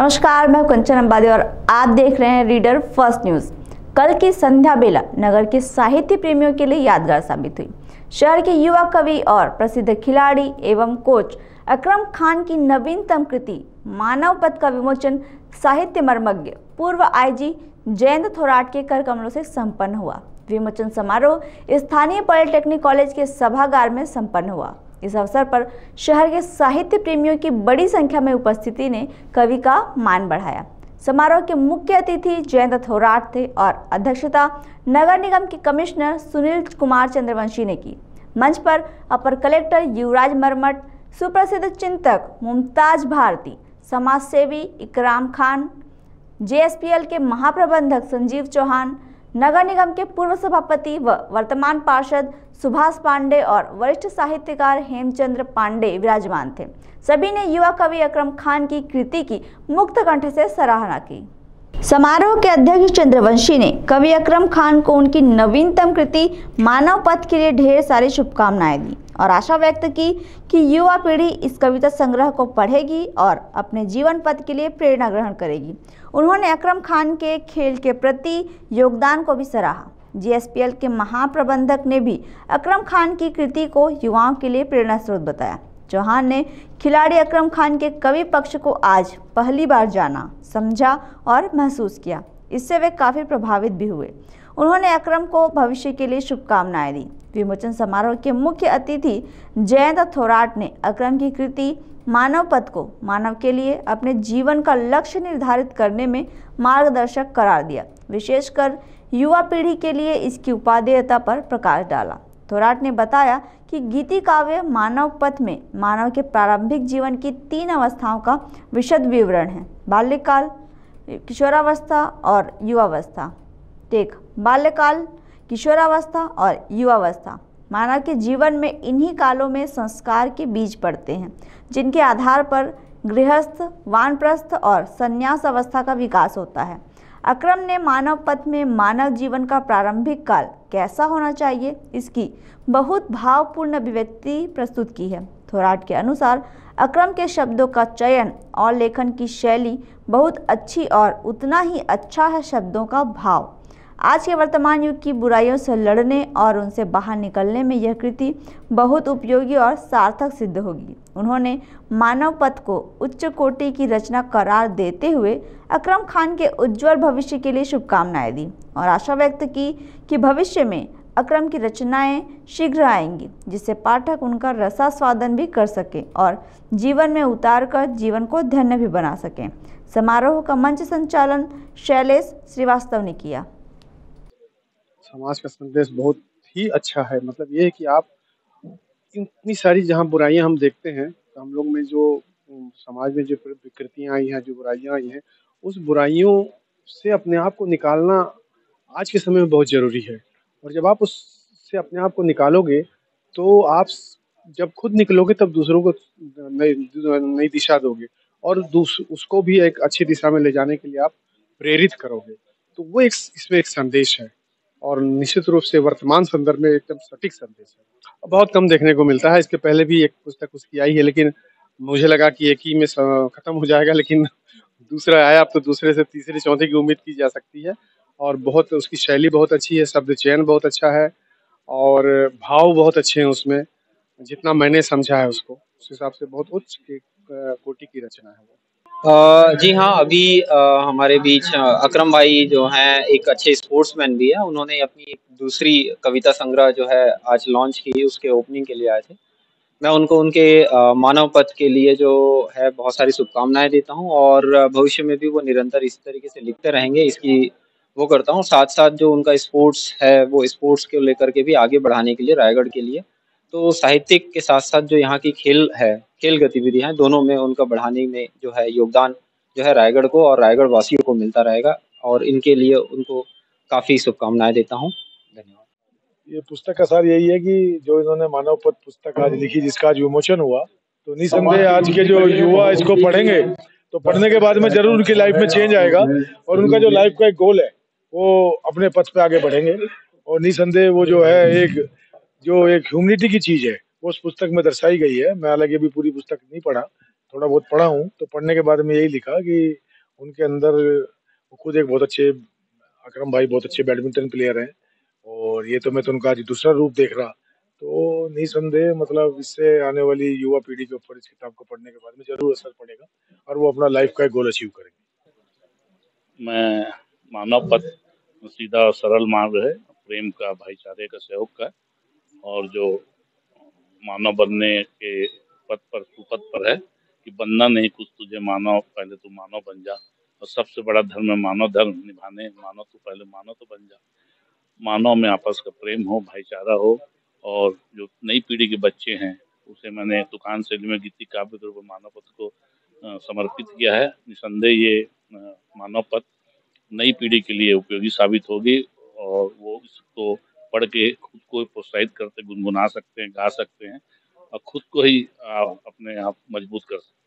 नमस्कार, मैं कंचन अंबादी और आप देख रहे हैं रीडर फर्स्ट न्यूज। कल की संध्या बेला नगर के साहित्य प्रेमियों के लिए यादगार साबित हुई। शहर के युवा कवि और प्रसिद्ध खिलाड़ी एवं कोच अकरम खान की नवीनतम कृति मानव पथ का विमोचन साहित्य मर्मज्ञ पूर्व आईजी जयंत थोराट के कर कमलों से संपन्न हुआ। विमोचन समारोह स्थानीय पॉलिटेक्निक कॉलेज के सभागार में संपन्न हुआ। इस अवसर पर शहर के साहित्य प्रेमियों की बड़ी संख्या में उपस्थिति ने कवि का मान बढ़ाया। समारोह के मुख्य अतिथि जयंत थोराट थे और अध्यक्षता नगर निगम के कमिश्नर सुनील कुमार चंद्रवंशी ने की। मंच पर अपर कलेक्टर युवराज मरमट, सुप्रसिद्ध चिंतक मुमताज भारती, समाज सेवी इकराम खान, जेएसपीएल के महाप्रबंधक संजीव चौहान, नगर निगम के पूर्व सभापति व वर्तमान पार्षद सुभाष पांडे और वरिष्ठ साहित्यकार हेमचंद्र पांडे विराजमान थे। सभी ने युवा कवि अकरम खान की कृति की मुक्त कंठ से सराहना की। समारोह के अध्यक्ष चंद्रवंशी ने कवि अकरम खान को उनकी नवीनतम कृति मानव पथ के लिए ढेर सारी शुभकामनाएं दी और आशा व्यक्त की कि युवा पीढ़ी इस कविता संग्रह को पढ़ेगी और अपने जीवन पथ के लिए प्रेरणा ग्रहण करेगी। उन्होंने अकरम खान के खेल के प्रति योगदान को भी सराहा। जीएसपीएल के महाप्रबंधक ने भी अकरम खान की कृति को युवाओं के लिए प्रेरणा स्रोत बताया। चौहान ने खिलाड़ी अकरम खान के कवि पक्ष को आज पहली बार जाना, समझा और महसूस किया। इससे वे काफी प्रभावित भी हुए। उन्होंने अकरम को भविष्य के लिए शुभकामनाएं दी। विमोचन समारोह के मुख्य अतिथि जयंत थोराट ने अकरम की कृति मानव पथ को मानव के लिए अपने जीवन का लक्ष्य निर्धारित करने में मार्गदर्शक करार दिया। विशेषकर युवा पीढ़ी के लिए इसकी उपादेयता पर प्रकाश डाला। थोराट ने बताया कि गीति काव्य मानव पथ में मानव के प्रारंभिक जीवन की 3 अवस्थाओं का विशद विवरण है: बाल्यकाल, किशोरावस्था और युवावस्था। बाल्यकाल, किशोरावस्था और युवावस्था। मानव के जीवन में इन्हीं कालों में संस्कार के बीज पड़ते हैं, जिनके आधार पर गृहस्थ, वानप्रस्थ और संन्यास अवस्था का विकास होता है। अकरम ने मानव पथ में मानव जीवन का प्रारंभिक काल कैसा होना चाहिए, इसकी बहुत भावपूर्ण अभिव्यक्ति प्रस्तुत की है। थोराट के अनुसार अकरम के शब्दों का चयन और लेखन की शैली बहुत अच्छी और उतना ही अच्छा है शब्दों का भाव। आज के वर्तमान युग की बुराइयों से लड़ने और उनसे बाहर निकलने में यह कृति बहुत उपयोगी और सार्थक सिद्ध होगी। उन्होंने मानव पथ को उच्च कोटि की रचना करार देते हुए अकरम खान के उज्जवल भविष्य के लिए शुभकामनाएं दी और आशा व्यक्त की कि भविष्य में अकरम की रचनाएं शीघ्र आएंगी, जिससे पाठक उनका रसास्वादन भी कर सके और जीवन में उतार कर जीवन को धन्य भी बना सकें। समारोह का मंच संचालन शैलेश श्रीवास्तव ने किया। समाज का संदेश बहुत ही अच्छा है। मतलब ये है कि आप इतनी सारी जहाँ बुराइयां हम देखते हैं, तो हम लोग में जो समाज में जो विकृतियां आई हैं, जो बुराइयां आई हैं, उस बुराइयों से अपने आप को निकालना आज के समय में बहुत ज़रूरी है। और जब आप उससे अपने आप को निकालोगे, तो आप जब खुद निकलोगे तब दूसरों को नई दिशा दोगे और उसको भी एक अच्छी दिशा में ले जाने के लिए आप प्रेरित करोगे। तो वो इसमें एक संदेश है और निश्चित रूप से वर्तमान संदर्भ में एकदम सटीक संदेश है। बहुत कम देखने को मिलता है। इसके पहले भी एक पुस्तक उसकी आई है, लेकिन मुझे लगा कि एक ही में खत्म हो जाएगा, लेकिन दूसरा आया। अब तो दूसरे से तीसरे चौथे की उम्मीद की जा सकती है। और बहुत उसकी शैली बहुत अच्छी है, शब्द चयन बहुत अच्छा है और भाव बहुत अच्छे हैं उसमें। जितना मैंने समझा है उसको, उस हिसाब से बहुत उच्च कोटि की रचना है वो। जी हाँ, अभी हमारे बीच अकरम भाई जो हैं एक अच्छे स्पोर्ट्समैन भी है। उन्होंने अपनी एक दूसरी कविता संग्रह जो है आज लॉन्च की, उसके ओपनिंग के लिए आए थे। मैं उनको उनके मानव पथ के लिए जो है बहुत सारी शुभकामनाएं देता हूं और भविष्य में भी वो निरंतर इस तरीके से लिखते रहेंगे, इसकी वो करता हूं। साथ साथ जो उनका स्पोर्ट्स है, वो स्पोर्ट्स को लेकर के भी आगे बढ़ाने के लिए रायगढ़ के लिए, तो साहित्यिक के साथ साथ जो यहाँ की खेल गतिविधियां हैं, दोनों में उनका बढ़ाने में जो है योगदान जो है रायगढ़ को और रायगढ़ वासियों को मिलता रहेगा और इनके लिए उनको काफ़ी शुभकामनाएं देता हूँ। धन्यवाद। ये पुस्तक का सार यही है कि जो इन्होंने मानव पथ पुस्तक आज लिखी, जिसका आज विमोचन हुआ, तो निसंदेह आज के जो युवा इसको पढ़ेंगे तो पढ़ने के बाद में जरूर उनकी लाइफ में चेंज आएगा और उनका जो लाइफ का एक गोल है वो अपने पथ पे आगे बढ़ेंगे। और निसंदेह वो जो है एक ह्यूमनिटी की चीज है, वो उस पुस्तक में दर्शाई गई है। मैं हालांकि अभी पूरी पुस्तक नहीं पढ़ा, थोड़ा बहुत पढ़ा हूँ, तो पढ़ने के बाद में यही लिखा कि उनके अंदर वो खुद एक बहुत अच्छे अकरम भाई बहुत अच्छे बैडमिंटन प्लेयर हैं और ये तो मैं तो उनका आज दूसरा रूप देख रहा। तो निसंदेह मतलब इससे आने वाली युवा पीढ़ी के ऊपर इस किताब को पढ़ने के बाद में ज़रूर असर पड़ेगा और वो अपना लाइफ का एक गोल अचीव करेंगे। मैं मानव पथ सीधा और सरल मार्ग है, प्रेम का, भाईचारे का, सहयोग का, और जो मानव बनने के पथ पर, सुपथ पर है कि बनना नहीं कुछ तुझे मानव, पहले तू मानव बन जा। और सबसे बड़ा धर्म है मानव धर्म निभाने, मानव तो पहले मानव तो बन जा। मानव में आपस का प्रेम हो, भाईचारा हो, और जो नई पीढ़ी के बच्चे हैं उसे मैंने तुकान शैली में गीति काव्य के रूप में मानव पथ को समर्पित किया है। निसंदेह ये मानव पथ नई पीढ़ी के लिए उपयोगी साबित होगी और वो इसको पढ़ के खुद को प्रोत्साहित करते गुनगुना सकते हैं, गा सकते हैं और खुद को ही अपने आप मजबूत कर सकते हैं।